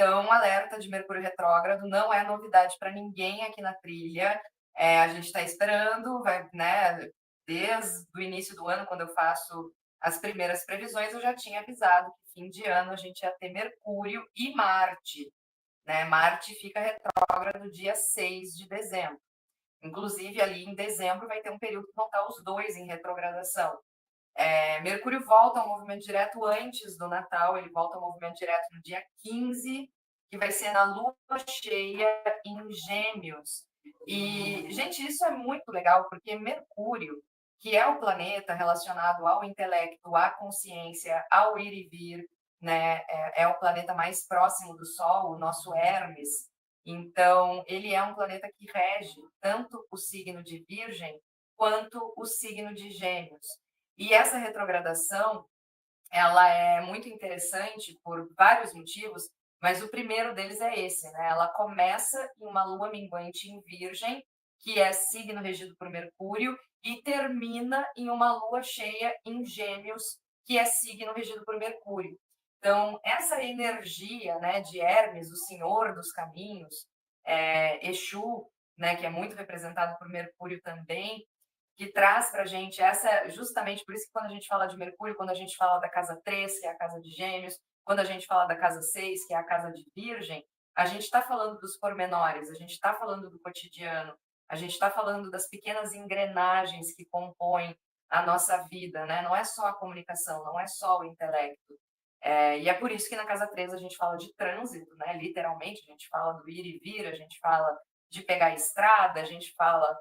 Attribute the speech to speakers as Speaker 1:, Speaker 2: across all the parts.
Speaker 1: Então, um alerta de Mercúrio retrógrado não é novidade para ninguém aqui na trilha. A gente está esperando, vai, né? Desde o início do ano, quando eu faço as primeiras previsões, eu já tinha avisado que fim de ano a gente ia ter Mercúrio e Marte, né? Marte fica retrógrado dia 6 de dezembro. Inclusive, ali em dezembro vai ter um período que vão estar os dois em retrogradação. Mercúrio volta ao movimento direto antes do Natal, ele volta ao movimento direto no dia 15, que vai ser na lua cheia em Gêmeos. E, gente, isso é muito legal, porque Mercúrio, que é o planeta relacionado ao intelecto, à consciência, ao ir e vir, né? É o planeta mais próximo do Sol, o nosso Hermes. Então, ele é um planeta que rege tanto o signo de Virgem quanto o signo de Gêmeos. E essa retrogradação, ela é muito interessante por vários motivos, mas o primeiro deles é esse, né? Ela começa em uma lua minguante em Virgem, que é signo regido por Mercúrio, e termina em uma lua cheia em Gêmeos, que é signo regido por Mercúrio. Então, essa energia, né, de Hermes, o senhor dos caminhos, Exu, né, que é muito representado por Mercúrio também, que traz para a gente essa, justamente por isso que quando a gente fala de Mercúrio, quando a gente fala da casa 3, que é a casa de Gêmeos, quando a gente fala da casa 6, que é a casa de Virgem, a gente está falando dos pormenores, a gente está falando do cotidiano, a gente está falando das pequenas engrenagens que compõem a nossa vida, né? Não é só a comunicação, não é só o intelecto. E é por isso que na casa 3 a gente fala de trânsito, né? Literalmente, a gente fala do ir e vir, a gente fala de pegar a estrada, a gente fala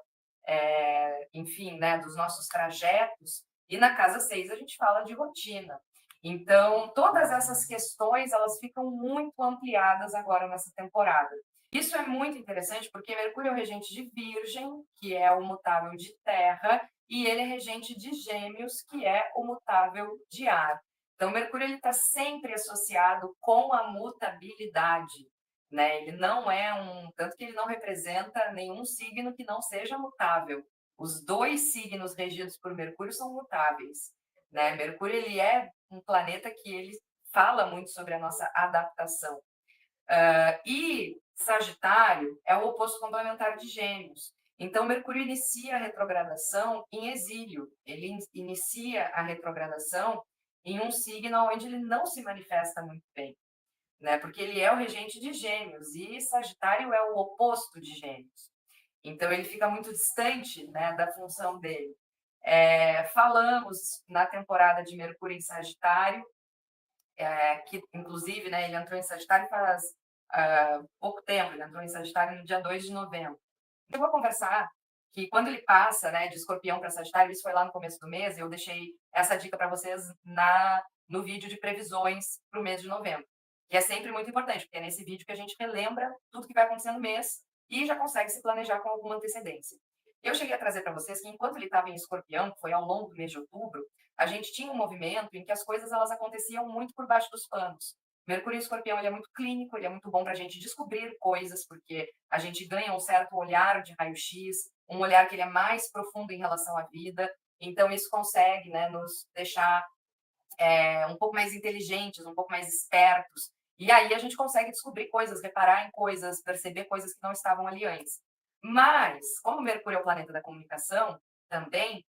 Speaker 1: enfim, né, dos nossos trajetos, e na casa 6 a gente fala de rotina. Então, todas essas questões, elas ficam muito ampliadas agora nessa temporada. Isso é muito interessante porque Mercúrio é o regente de Virgem, que é o mutável de terra, e ele é regente de Gêmeos, que é o mutável de ar. Então, Mercúrio está sempre associado com a mutabilidade, né? Ele não é tanto que ele não representa nenhum signo que não seja mutável. Os dois signos regidos por Mercúrio são mutáveis, né? Mercúrio ele é um planeta que ele fala muito sobre a nossa adaptação. E Sagitário é o oposto complementar de Gêmeos. Então, Mercúrio inicia a retrogradação em exílio. Ele inicia a retrogradação em um signo onde ele não se manifesta muito bem, né? Porque ele é o regente de Gêmeos e Sagitário é o oposto de Gêmeos. Então ele fica muito distante, né, da função dele. Falamos na temporada de Mercúrio em Sagitário, que inclusive, né, ele entrou em Sagitário faz pouco tempo, ele entrou em Sagitário no dia 2 de novembro. Eu vou conversar que quando ele passa, né, de Escorpião para Sagitário, isso foi lá no começo do mês, eu deixei essa dica para vocês no vídeo de previsões para o mês de novembro, que é sempre muito importante, porque é nesse vídeo que a gente relembra tudo que vai acontecer no mês e já consegue se planejar com alguma antecedência. Eu cheguei a trazer para vocês que enquanto ele estava em Escorpião, que foi ao longo do mês de outubro, a gente tinha um movimento em que as coisas elas aconteciam muito por baixo dos panos. Mercúrio em Escorpião ele é muito clínico, ele é muito bom para a gente descobrir coisas, porque a gente ganha um certo olhar de raio-x, um olhar que ele é mais profundo em relação à vida. Então, isso consegue, né, nos deixar um pouco mais inteligentes, um pouco mais espertos. E aí a gente consegue descobrir coisas, reparar em coisas, perceber coisas que não estavam ali antes. Mas, como Mercúrio é o planeta da comunicação, também,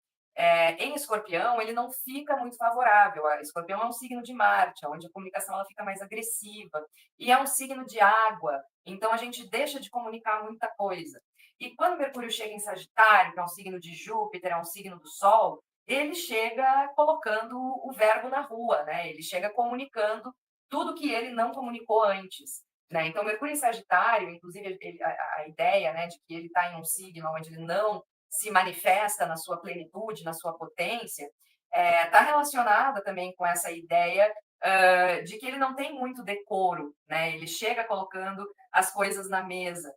Speaker 1: em Escorpião, ele não fica muito favorável. Escorpião é um signo de Marte, onde a comunicação ela fica mais agressiva. E é um signo de água, então a gente deixa de comunicar muita coisa. E quando Mercúrio chega em Sagitário, que é um signo de Júpiter, é um signo do Sol, ele chega colocando o verbo na rua, né? Ele chega comunicando tudo que ele não comunicou antes. Né? Então, Mercúrio em Sagitário, inclusive a ideia, né, de que ele está em um signo onde ele não se manifesta na sua plenitude, na sua potência, está relacionada também com essa ideia de que ele não tem muito decoro, né? Ele chega colocando as coisas na mesa.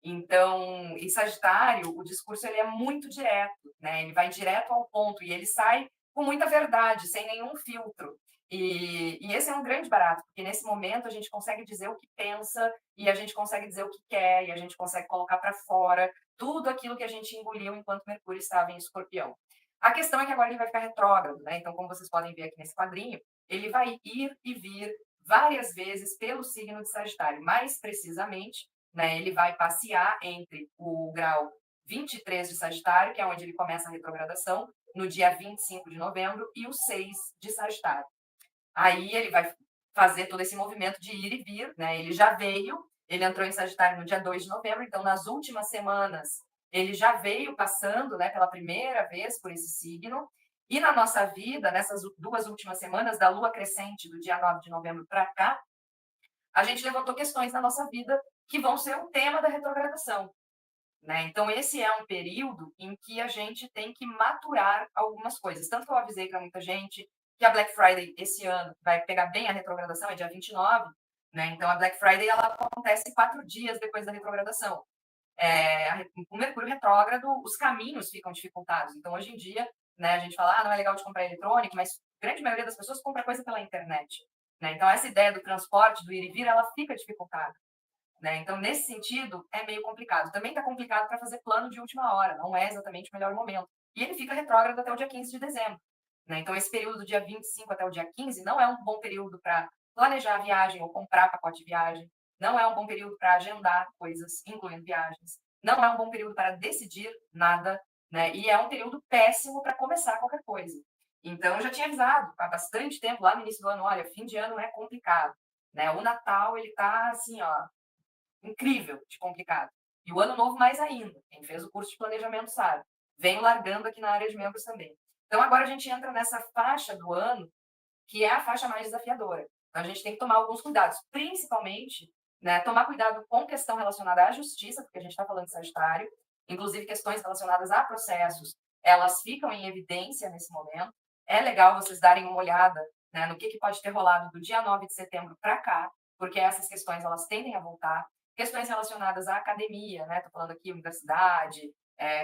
Speaker 1: Então, em Sagitário, o discurso ele é muito direto, né? Ele vai direto ao ponto e ele sai com muita verdade, sem nenhum filtro. E esse é um grande barato, porque nesse momento a gente consegue dizer o que pensa e a gente consegue dizer o que quer e a gente consegue colocar para fora tudo aquilo que a gente engoliu enquanto Mercúrio estava em Escorpião. A questão é que agora ele vai ficar retrógrado, né? Então, como vocês podem ver aqui nesse quadrinho, ele vai ir e vir várias vezes pelo signo de Sagitário. Mais precisamente, né, ele vai passear entre o grau 23 de Sagitário, que é onde ele começa a retrogradação, no dia 25 de novembro, e o 6 de Sagitário. Aí ele vai fazer todo esse movimento de ir e vir, né? Ele já veio, ele entrou em Sagitário no dia 2 de novembro, então nas últimas semanas ele já veio passando, né, pela primeira vez por esse signo. E na nossa vida, nessas 2 últimas semanas, da lua crescente, do dia 9 de novembro para cá, a gente levantou questões na nossa vida que vão ser o tema da retrogradação. Né? Então, esse é um período em que a gente tem que maturar algumas coisas. Tanto que eu avisei para muita gente que a Black Friday esse ano vai pegar bem a retrogradação, é dia 29, né? Então, a Black Friday ela acontece 4 dias depois da retrogradação. O Mercúrio retrógrado, os caminhos ficam dificultados. Então, hoje em dia, né, a gente fala, não é legal de comprar eletrônico, mas a grande maioria das pessoas compra coisa pela internet. Né? Então, essa ideia do transporte, do ir e vir, ela fica dificultada. Né? Então, nesse sentido, é meio complicado. Também está complicado para fazer plano de última hora, não é exatamente o melhor momento. E ele fica retrógrado até o dia 15 de dezembro. Né? Então, esse período do dia 25 até o dia 15 não é um bom período para planejar a viagem ou comprar pacote de viagem. Não é um bom período para agendar coisas, incluindo viagens. Não é um bom período para decidir nada. Né? E é um período péssimo para começar qualquer coisa. Então, eu já tinha avisado há bastante tempo, lá no início do ano, olha, fim de ano é complicado. Né? O Natal, ele está assim, ó, incrível de complicado. E o ano novo mais ainda. Quem fez o curso de planejamento sabe. Venho largando aqui na área de membros também. Então agora a gente entra nessa faixa do ano que é a faixa mais desafiadora. Então a gente tem que tomar alguns cuidados, principalmente, né, tomar cuidado com questão relacionada à justiça, porque a gente está falando de Sagitário, inclusive questões relacionadas a processos, elas ficam em evidência nesse momento. É legal vocês darem uma olhada, né, no que pode ter rolado do dia 9 de setembro para cá, porque essas questões elas tendem a voltar. Questões relacionadas à academia, né? Estou falando aqui universidade,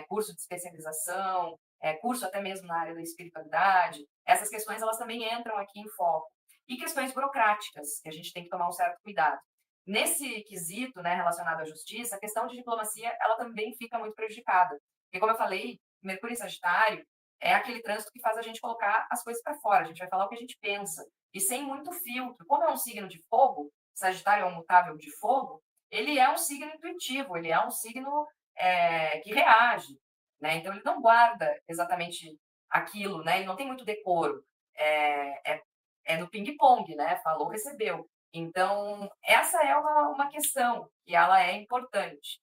Speaker 1: curso de especialização, curso até mesmo na área da espiritualidade. Essas questões elas também entram aqui em foco. E questões burocráticas, que a gente tem que tomar um certo cuidado. Nesse quesito, né, relacionado à justiça, a questão de diplomacia ela também fica muito prejudicada. Porque, como eu falei, Mercúrio em Sagitário é aquele trânsito que faz a gente colocar as coisas para fora. A gente vai falar o que a gente pensa. E sem muito filtro. Como é um signo de fogo, Sagitário é um mutável de fogo, ele é um signo intuitivo, ele é um signo que reage, né? Então ele não guarda exatamente aquilo, né? Ele não tem muito decoro, é no ping-pong, né? Falou, recebeu. Então essa é uma questão que ela é importante.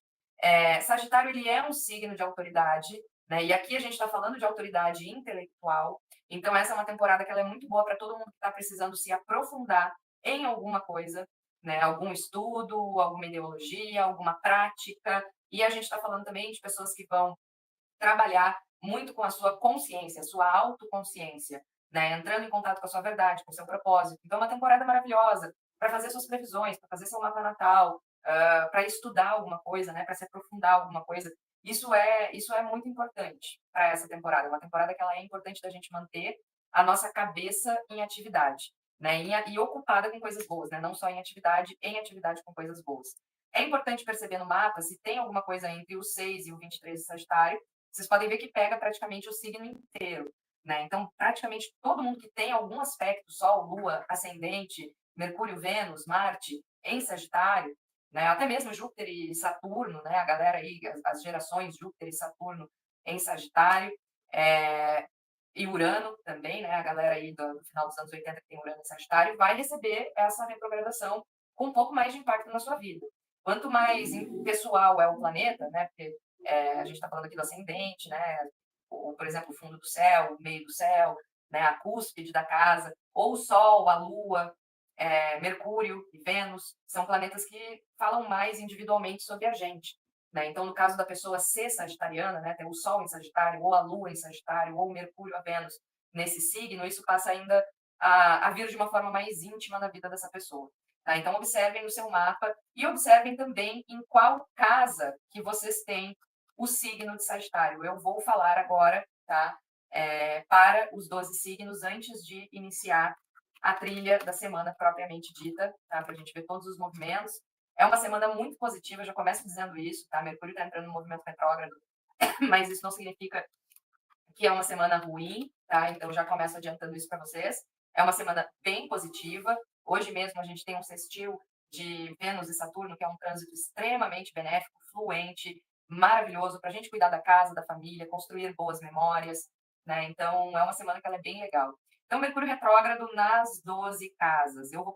Speaker 1: Sagitário ele é um signo de autoridade, né? E aqui a gente está falando de autoridade intelectual. Então essa é uma temporada que ela é muito boa para todo mundo que está precisando se aprofundar em alguma coisa, né, algum estudo, alguma ideologia, alguma prática. E a gente está falando também de pessoas que vão trabalhar muito com a sua consciência, a sua autoconsciência, né, entrando em contato com a sua verdade, com o seu propósito. Então, é uma temporada maravilhosa para fazer suas previsões, para fazer seu mapa natal, para estudar alguma coisa, né, para se aprofundar alguma coisa. Isso é muito importante para essa temporada. É uma temporada que ela é importante da gente manter a nossa cabeça em atividade, né, e ocupada com coisas boas, né, não só em atividade com coisas boas. É importante perceber no mapa se tem alguma coisa entre o 6 e o 23 de Sagitário. Vocês podem ver que pega praticamente o signo inteiro. Né? Então, praticamente todo mundo que tem algum aspecto, Sol, Lua, Ascendente, Mercúrio, Vênus, Marte, em Sagitário, né? Até mesmo Júpiter e Saturno, né? A galera aí, as gerações Júpiter e Saturno em Sagitário, e Urano também, né? A galera aí do final dos anos 80 que tem Urano em Sagitário, vai receber essa retrogradação com um pouco mais de impacto na sua vida. Quanto mais pessoal é o planeta, né? Porque a gente está falando aqui do ascendente, né? Por exemplo, o fundo do céu, o meio do céu, né? A cúspide da casa, ou o Sol, a Lua, Mercúrio e Vênus, são planetas que falam mais individualmente sobre a gente. Né? Então, no caso da pessoa ser sagitariana, né? Ter o Sol em Sagitário, ou a Lua em Sagitário, ou o Mercúrio, a Vênus nesse signo, isso passa ainda a vir de uma forma mais íntima na vida dessa pessoa. Tá? Então, observem no seu mapa e observem também em qual casa que vocês têm o signo de Sagitário. Eu vou falar agora, tá? Para os 12 signos antes de iniciar a trilha da semana propriamente dita, tá? Para a gente ver todos os movimentos. É uma semana muito positiva, já começo dizendo isso, tá? Mercúrio está entrando no movimento retrógrado, mas isso não significa que é uma semana ruim, tá? Então já começo adiantando isso para vocês. É uma semana bem positiva. Hoje mesmo a gente tem um sextil de Vênus e Saturno, que é um trânsito extremamente benéfico, fluente, maravilhoso para a gente cuidar da casa, da família, construir boas memórias, né? Então é uma semana que ela é bem legal. Então, Mercúrio retrógrado nas 12 casas. Eu vou